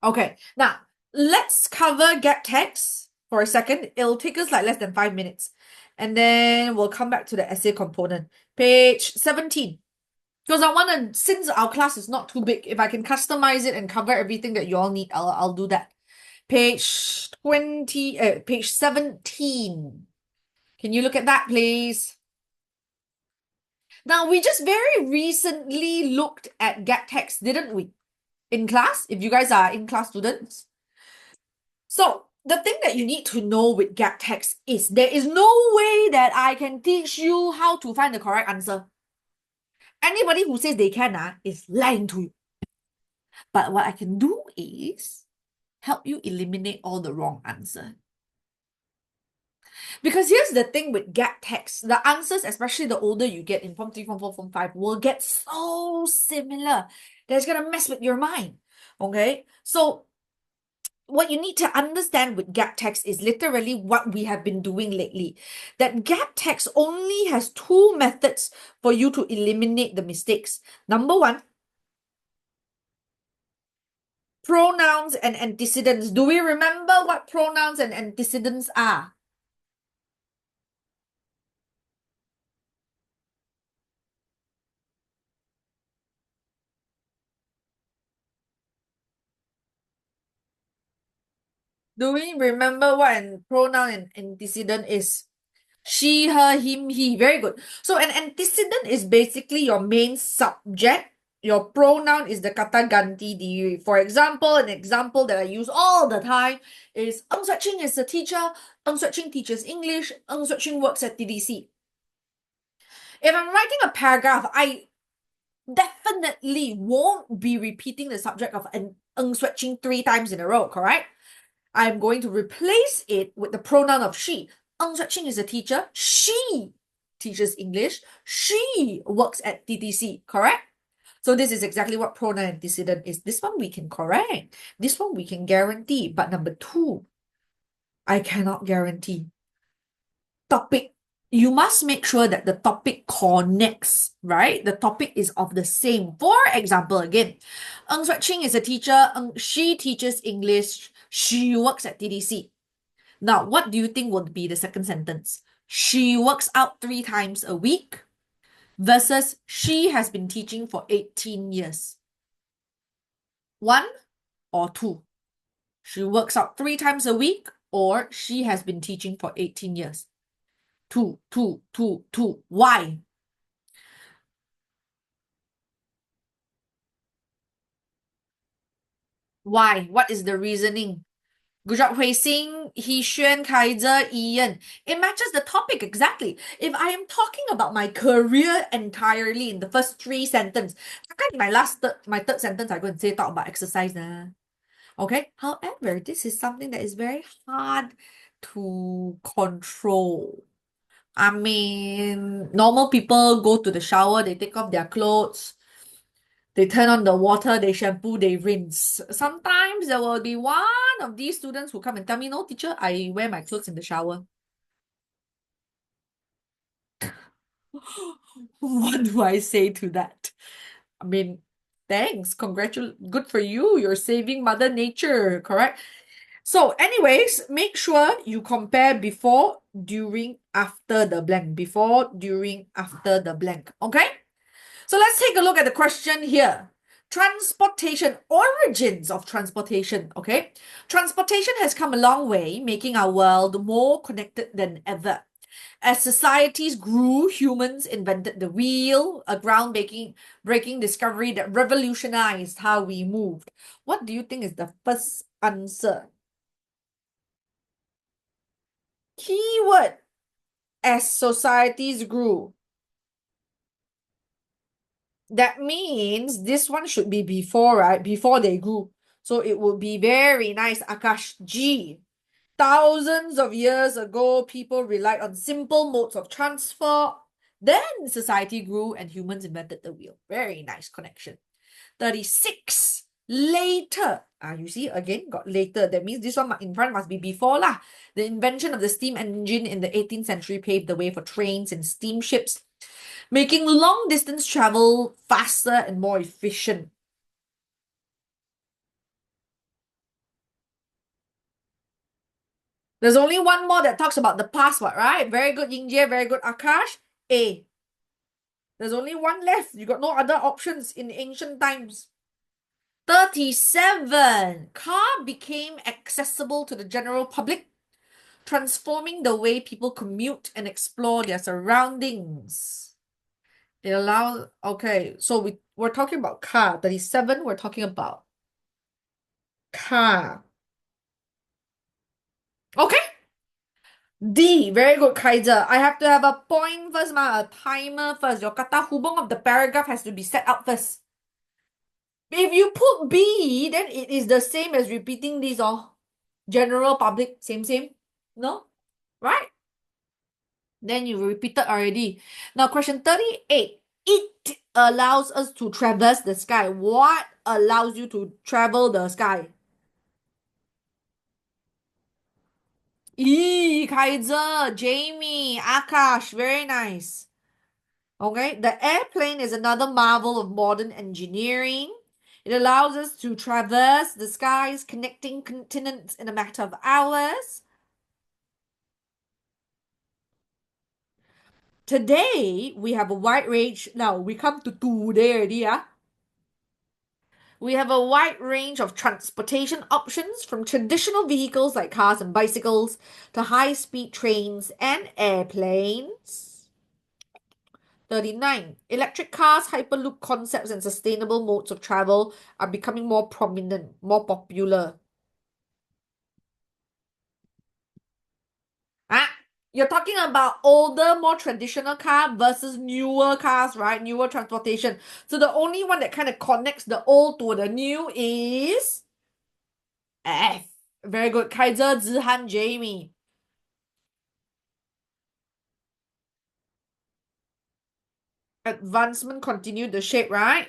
A: Okay, now let's cover gap text for a second. It'll take us like less than 5 minutes. And then we'll come back to the essay component. Page 17. Because I want to, since our class is not too big, if I can customize it and cover everything that you all need, I'll do that. Page 20, page 17. Can you look at that, please? Now, we just very recently looked at gap text, didn't we? In class, if you guys are in-class students. So, the thing that you need to know with gap text is there is no way that I can teach you how to find the correct answer. Anybody who says they can is lying to you. But what I can do is help you eliminate all the wrong answer. Because here's the thing with gap text, the answers, especially the older you get in Form 3, Form 4, Form 5, will get so similar that it's going to mess with your mind. Okay? So, what you need to understand with gap text is literally what we have been doing lately. That gap text only has two methods for you to eliminate the mistakes. Number one, pronouns and antecedents. Do we remember what pronouns and antecedents are? Do we remember what an pronoun and antecedent is? She, her, him, he. Very good. So an antecedent is basically your main subject. Your pronoun is the kata ganti diri. For example, an example that I use all the time is Ng Suet Ching is a teacher. Ng Suet Ching teaches English. Ng Suet Ching works at TDC. If I'm writing a paragraph, I definitely won't be repeating the subject of Ng Suet Ching 3 times in a row, correct? I'm going to replace it with the pronoun of she. Ng Suet Ching is a teacher. She teaches English. She works at TTC, correct? So this is exactly what pronoun antecedent is. This one we can correct. This one we can guarantee. But number two, I cannot guarantee. Topic. You must make sure that the topic connects, right? The topic is of the same. For example, again, Ng Suet Ching is a teacher. She teaches English. She works at TDC. Now, what do you think would be the second sentence? She works out 3 times a week versus she has been teaching for 18 years. 1 or 2? She works out 3 times a week or she has been teaching for 18 years. 2, 2, 2, 2. Why? Why? What is the reasoning? Good job, Hui Xing, He Xuan, Kaiser, Ian. It matches the topic exactly. If I am talking about my career entirely in the first 3 sentences, my third sentence, I'm going to say talk about exercise. Okay? However, this is something that is very hard to control. I mean, normal people go to the shower, they take off their clothes, they turn on the water, they shampoo, they rinse. Sometimes there will be one of these students who come and tell me, no, teacher, I wear my clothes in the shower. What do I say to that? I mean, thanks, good for you. You're saving Mother Nature, correct? So anyways, make sure you compare before, during, after the blank. Before, during, after the blank. Okay? So let's take a look at the question here. Transportation, origins of transportation, okay? Transportation has come a long way, making our world more connected than ever. As societies grew, humans invented the wheel, a breaking discovery that revolutionized how we moved. What do you think is the first answer? Keyword, as societies grew. That means this one should be before, right? Before they grew. So it would be very nice, Akash G. Thousands of years ago, people relied on simple modes of transport. Then society grew and humans invented the wheel. Very nice connection. 36. Later. You see, again, got later. That means this one in front must be before lah. The invention of the steam engine in the 18th century paved the way for trains and steamships, making long-distance travel faster and more efficient. There's only one more that talks about the past, right? Very good, Yingjie. Very good, Akash. A. There's only one left. You got no other options in ancient times. 37. Car became accessible to the general public, transforming the way people commute and explore their surroundings. It allows, okay, so we're talking about car. 37, we're talking about car. Okay. D, very good, Kaiser. I have to have a point first, a timer first. Your kata hubung of the paragraph has to be set up first. If you put B, then it is the same as repeating this, oh. General public, same. No? Right? Then you repeated already. Now, question 38. It allows us to traverse the sky. What allows you to travel the sky? Kaiser, Jamie, Akash, very nice. Okay, the airplane is another marvel of modern engineering. It allows us to traverse the skies, connecting continents in a matter of hours. Today, we have a wide range. Now, we come to today already, yeah? We have a wide range of transportation options from traditional vehicles like cars and bicycles to high-speed trains and airplanes. 39. Electric cars, hyperloop concepts, and sustainable modes of travel are becoming more prominent, more popular. Ah, you're talking about older, more traditional car versus newer cars, right? Newer transportation. So the only one that kind of connects the old to the new is F. Very good. Kaiser, Zihan, Jamie. Advancement continued the shape, right?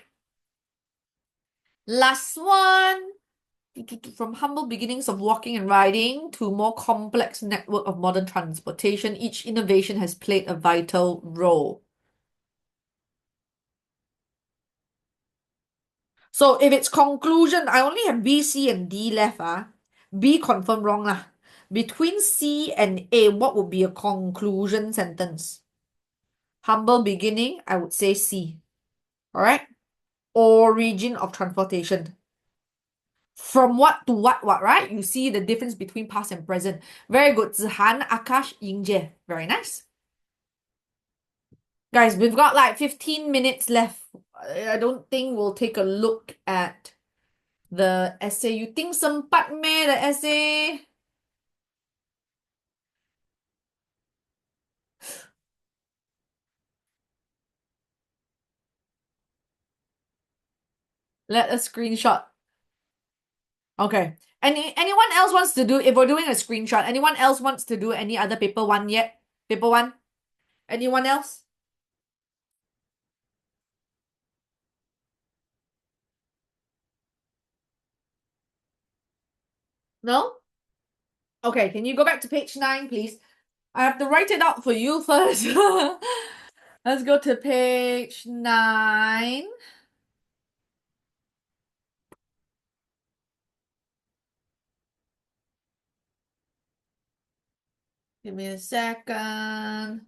A: Last one. From humble beginnings of walking and riding to more complex network of modern transportation, each innovation has played a vital role. So if it's conclusion, I only have B, C, and D left. B confirm wrong lah. Between C and A, what would be a conclusion sentence? Humble beginning, I would say C. Alright? Origin of transportation. From what to what, right? You see the difference between past and present. Very good. Zihan, Akash, Yingje. Very nice. Guys, we've got like 15 minutes left. I don't think we'll take a look at the essay. You think sempat meh, the essay? Let us screenshot. Okay. Anyone else wants to do, if we're doing a screenshot, anyone else wants to do any other paper one yet? Paper one? Anyone else? No? Okay, can you go back to page 9, please? I have to write it out for you first. Let's go to page 9. Give me a second.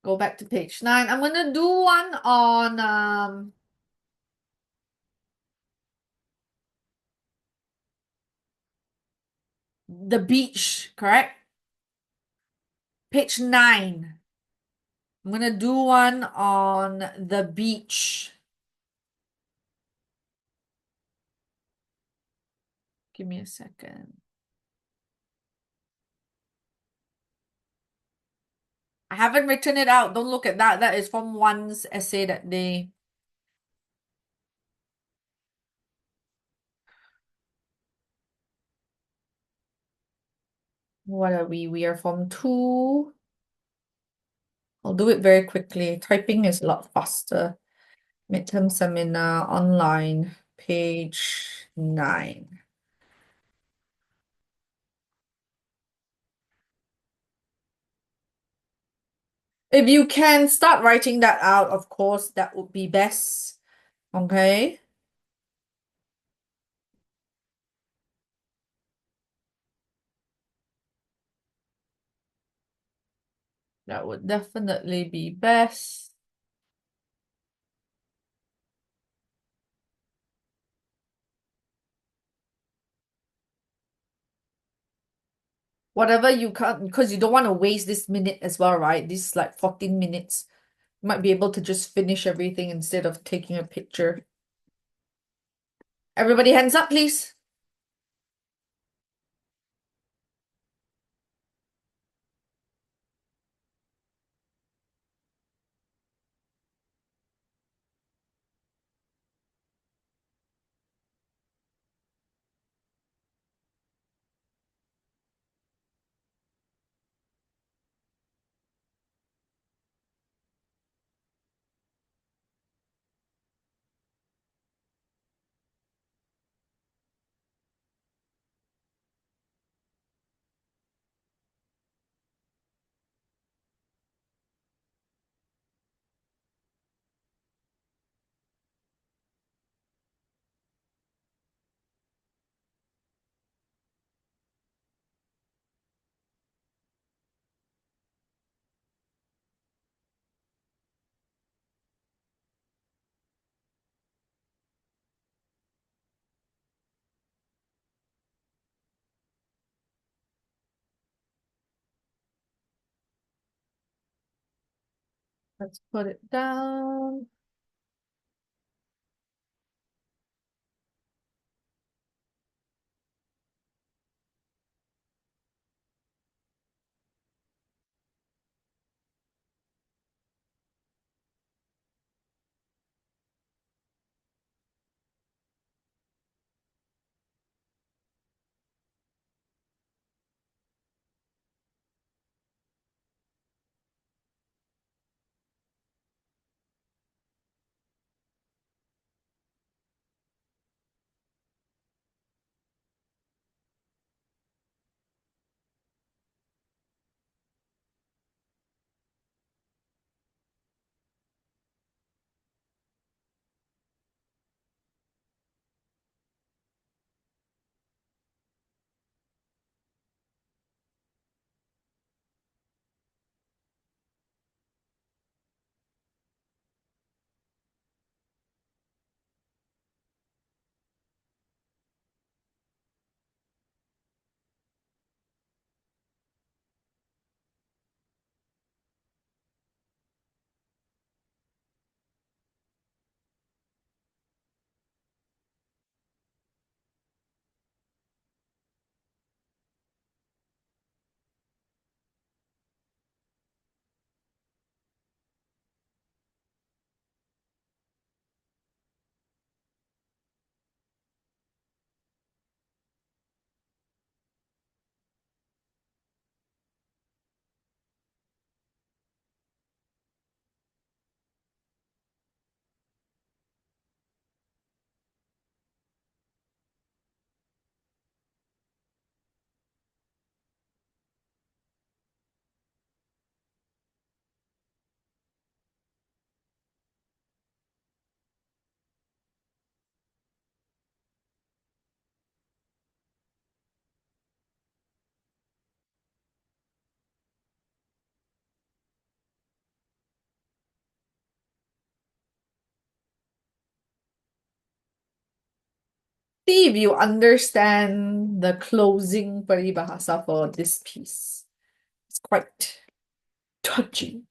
A: Go back to page 9. I'm gonna do one on the beach, correct? Page 9. I'm gonna do one on the beach. Give me a second. I haven't written it out. Don't look at that. That is from one's essay that day. What are we? We are from 2. I'll do it very quickly. Typing is a lot faster. Midterm seminar online, page 9. If you can start writing that out, of course, that would be best. Okay. That would definitely be best. Whatever you can't, because you don't want to waste this minute as well, right? This like 14 minutes. You might be able to just finish everything instead of taking a picture. Everybody hands up, please. Let's put it down. See if you understand the closing peribahasa for this piece. It's quite touching.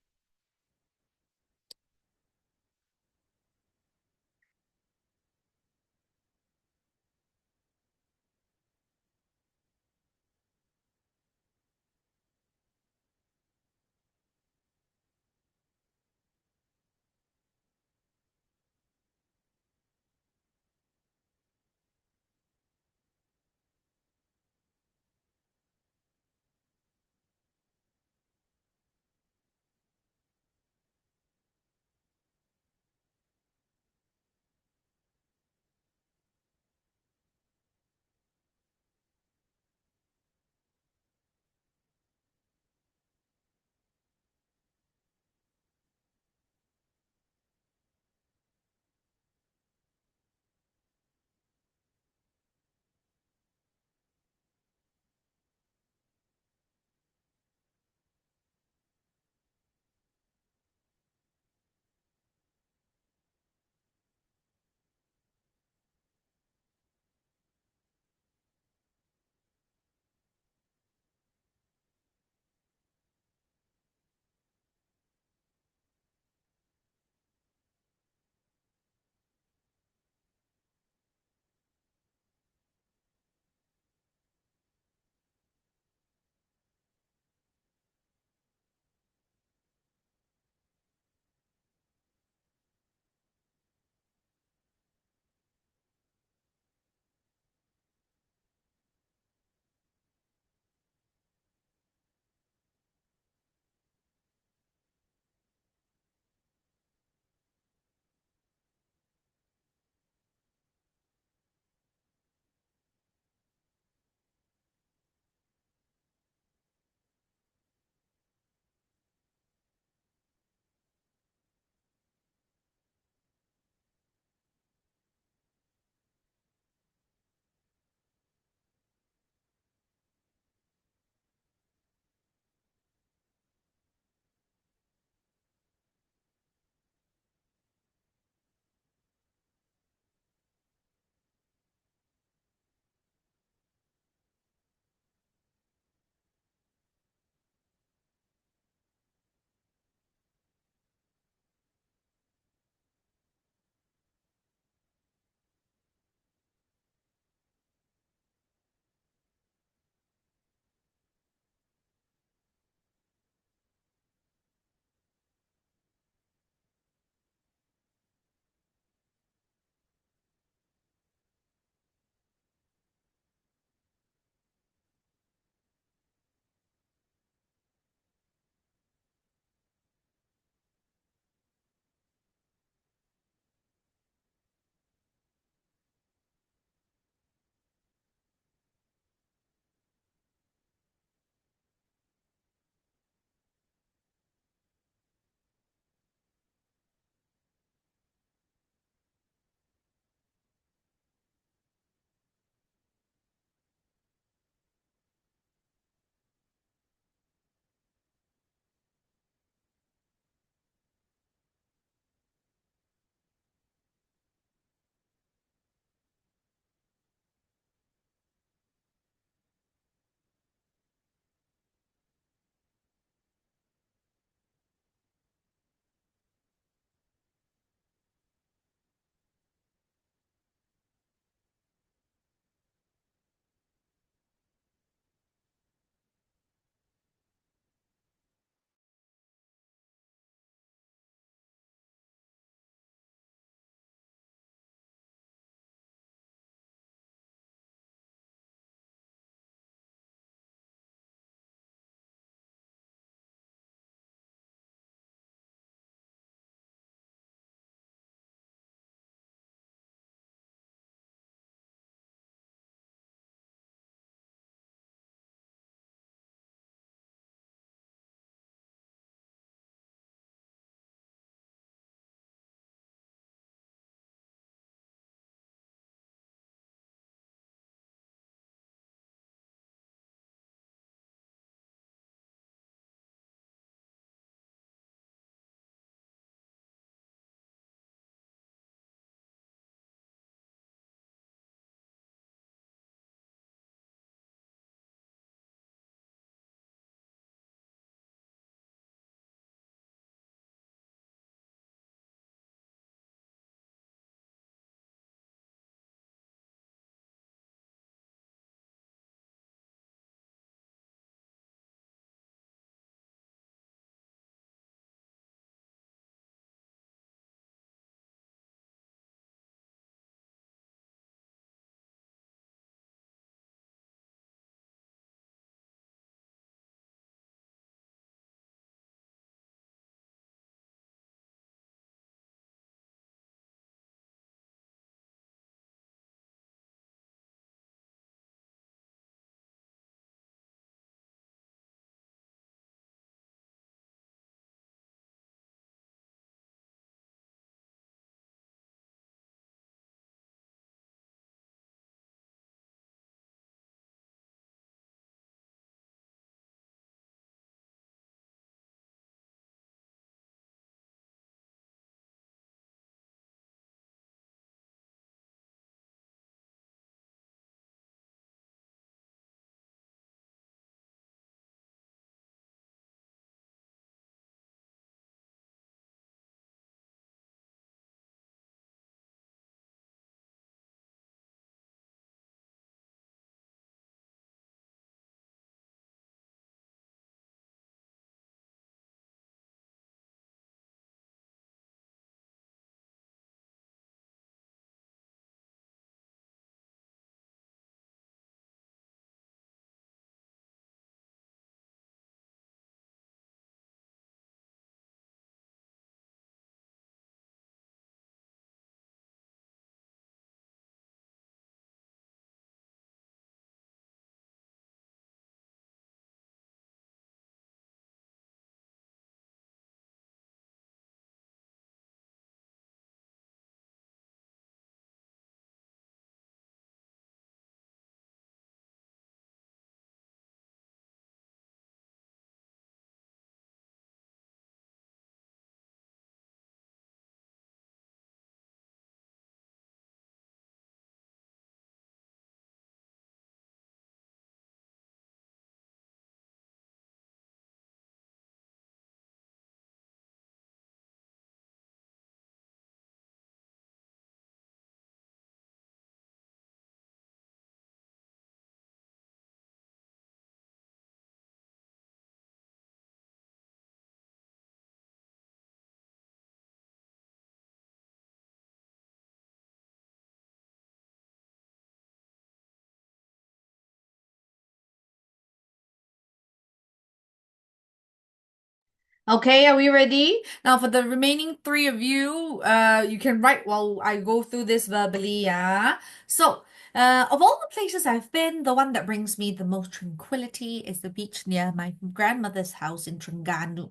A: Okay, are we ready? Now for the remaining three of you, you can write while I go through this verbally, yeah? So, of all the places I've been, the one that brings me the most tranquility is the beach near my grandmother's house in Terengganu.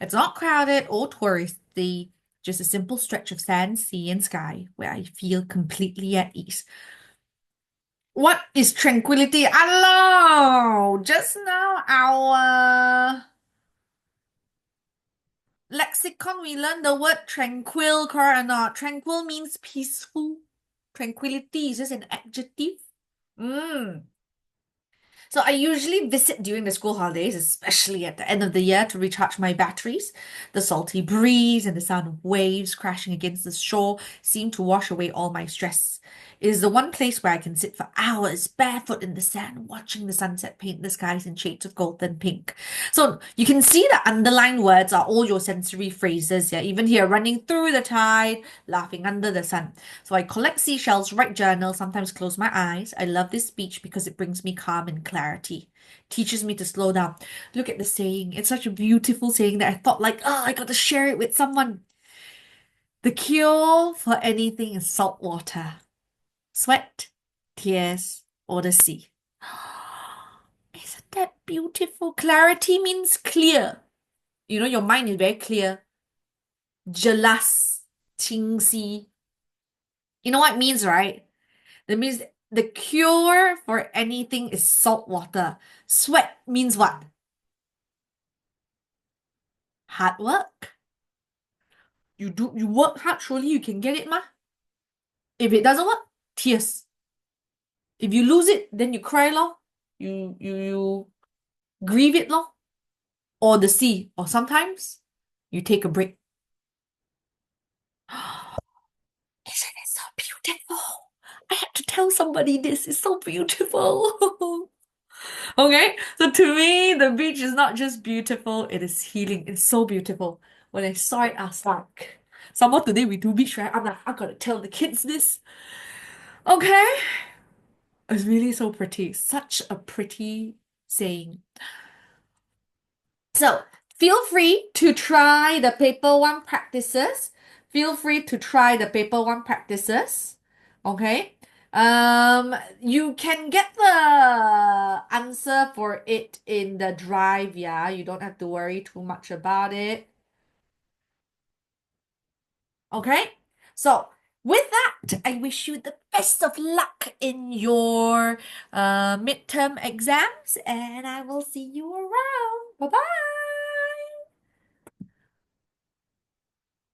A: It's not crowded or touristy, just a simple stretch of sand, sea, and sky where I feel completely at ease. What is tranquility? Hello! Just now, our lexicon, we learned the word tranquil, correct or not? Tranquil means peaceful. Tranquility is just an adjective. Mm. So I usually visit during the school holidays, especially at the end of the year to recharge my batteries. The salty breeze and the sound of waves crashing against the shore seem to wash away all my stress. It is the one place where I can sit for hours barefoot in the sand, watching the sunset paint the skies in shades of gold and pink. So you can see the underlined words are all your sensory phrases. Yeah, even here, running through the tide, laughing under the sun. So I collect seashells, write journals, sometimes close my eyes. I love this speech because it brings me calm and clarity. Teaches me to slow down. Look at the saying. It's such a beautiful saying that I thought like, oh, I got to share it with someone. The cure for anything is salt water. Sweat, tears, or the sea. Isn't that beautiful? Clarity means clear. You know, your mind is very clear. Jelas, 清晰. You know what it means, right? That means the cure for anything is salt water. Sweat means what? Hard work. You work hard, surely you can get it, mah? If it doesn't work, tears. If you lose it, then you cry, lor. You grieve it, lor. Or the sea. Or sometimes you take a break. Isn't it so beautiful? I had to tell somebody this. It's so beautiful. Okay, so to me, the beach is not just beautiful, it is healing. It's so beautiful. When I saw it, I was like, someone today we do beach, right? I'm like, I gotta tell the kids this. Okay, it's really so pretty. Such a pretty saying. So feel free to try the paper one practices. Feel free to try the paper one practices. Okay. You can get the answer for it in the drive, yeah. You don't have to worry too much about it. Okay? So with that, I wish you the best of luck in your midterm exams, and I will see you around. Bye bye.